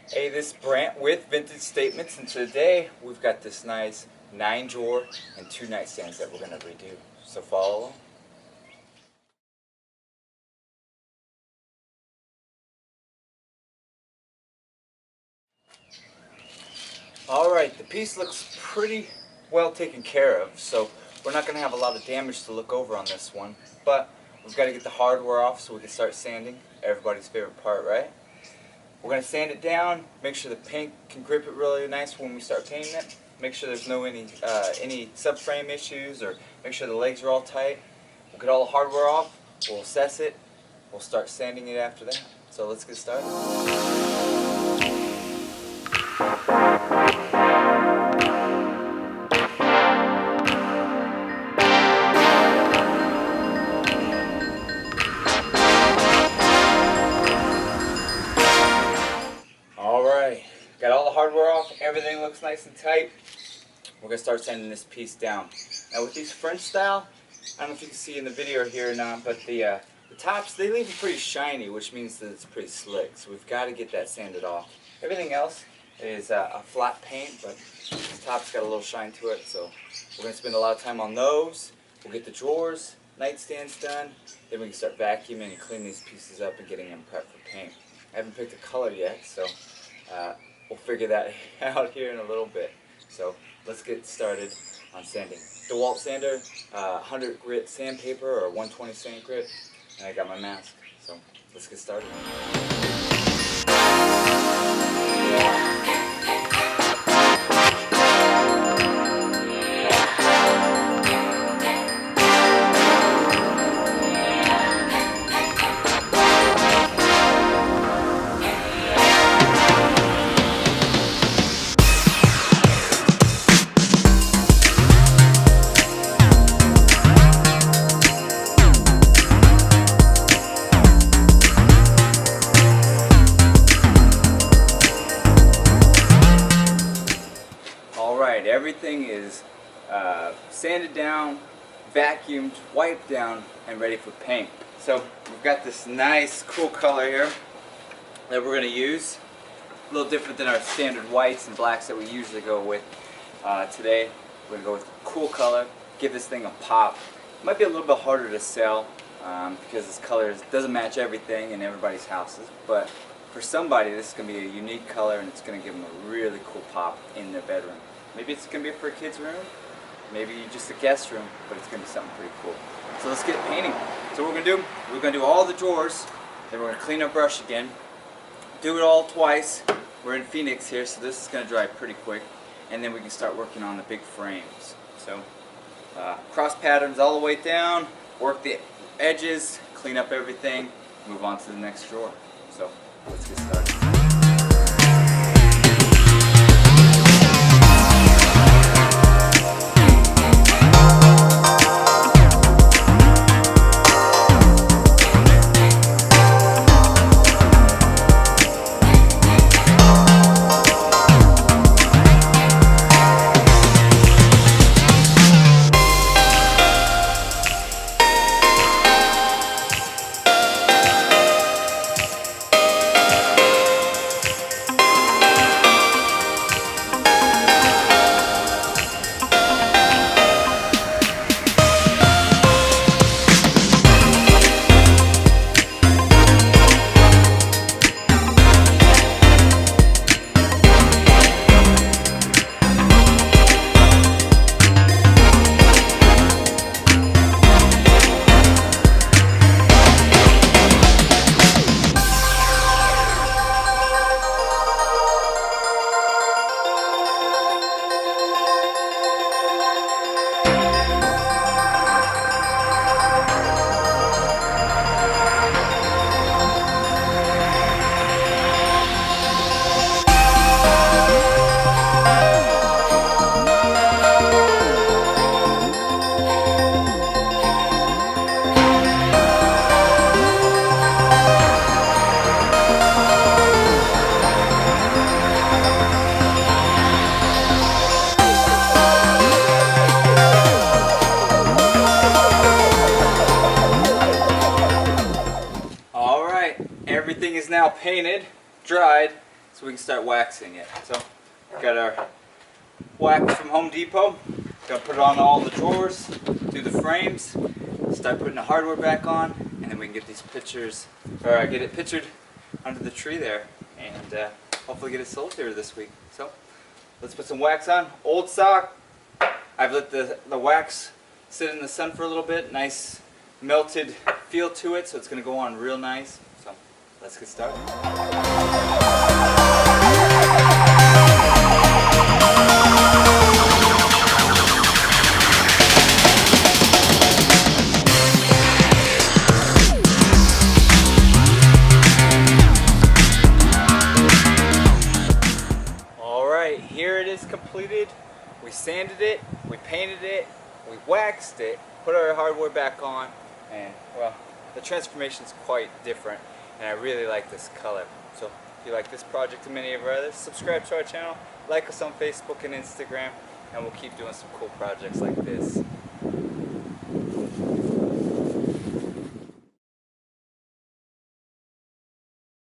Hey, this is Brant with Vintage Statements, and today we've got this nice 9-drawer and 2 nightstands that we're going to redo. So follow along. Alright, the piece looks pretty well taken care of, so we're not going to have a lot of damage to look over on this one, but we've got to get the hardware off so we can start sanding. Everybody's favorite part, right? We're going to sand it down, make sure the paint can grip it really nice when we start painting it, make sure there's no any subframe issues, or make sure the legs are all tight. We'll get all the hardware off, we'll assess it, we'll start sanding it after that. So let's get started. Alright, got all the hardware off, everything looks nice and tight. We're going to start sanding this piece down. Now with these French style, I don't know if you can see in the video here or not, but the tops, they leave it pretty shiny, which means that it's pretty slick. So we've got to get that sanded off. Everything else is a flat paint, but this top's got a little shine to it, so we're going to spend a lot of time on those. We'll get the drawers, nightstands done, then we can start vacuuming and cleaning these pieces up and getting them prepped for paint. I haven't picked a color yet, so we'll figure that out here in a little bit. So let's get started on sanding. DeWalt sander, 100 grit sandpaper or 120 sand grit, and I got my mask. So let's get started. Alright, everything is sanded down, vacuumed, wiped down, and ready for paint. So we've got this nice cool color here that we're going to use. A little different than our standard whites and blacks that we usually go with. Today we're going to go with cool color, give this thing a pop. It might be a little bit harder to sell because this color doesn't match everything in everybody's houses, but for somebody this is going to be a unique color and it's going to give them a really cool pop in their bedroom. Maybe it's going to be for a kid's room, maybe just a guest room, but it's going to be something pretty cool. So let's get painting. So what we're going to do, we're going to do all the drawers, then we're going to clean our brush again, do it all twice. We're in Phoenix here, so this is going to dry pretty quick, and then we can start working on the big frames. So cross patterns all the way down, work the edges, clean up everything, move on to the next drawer. So let's get started. everything is now painted, dried, so we can start waxing it. So got our wax from Home Depot. Gonna put it on all the drawers, do the frames, start putting the hardware back on, and then we can get these pictures, or get it pictured under the tree there, and hopefully get it sold here this week. So let's put some wax on. Old sock. I've let the wax sit in the sun for a little bit. Nice melted feel to it, so it's gonna go on real nice. So let's get started. Here it is completed. We sanded it, we painted it, we waxed it, put our hardware back on, and well, the transformation is quite different, and I really like this color. So if you like this project and many of our others, subscribe to our channel, like us on Facebook and Instagram, and we'll keep doing some cool projects like this.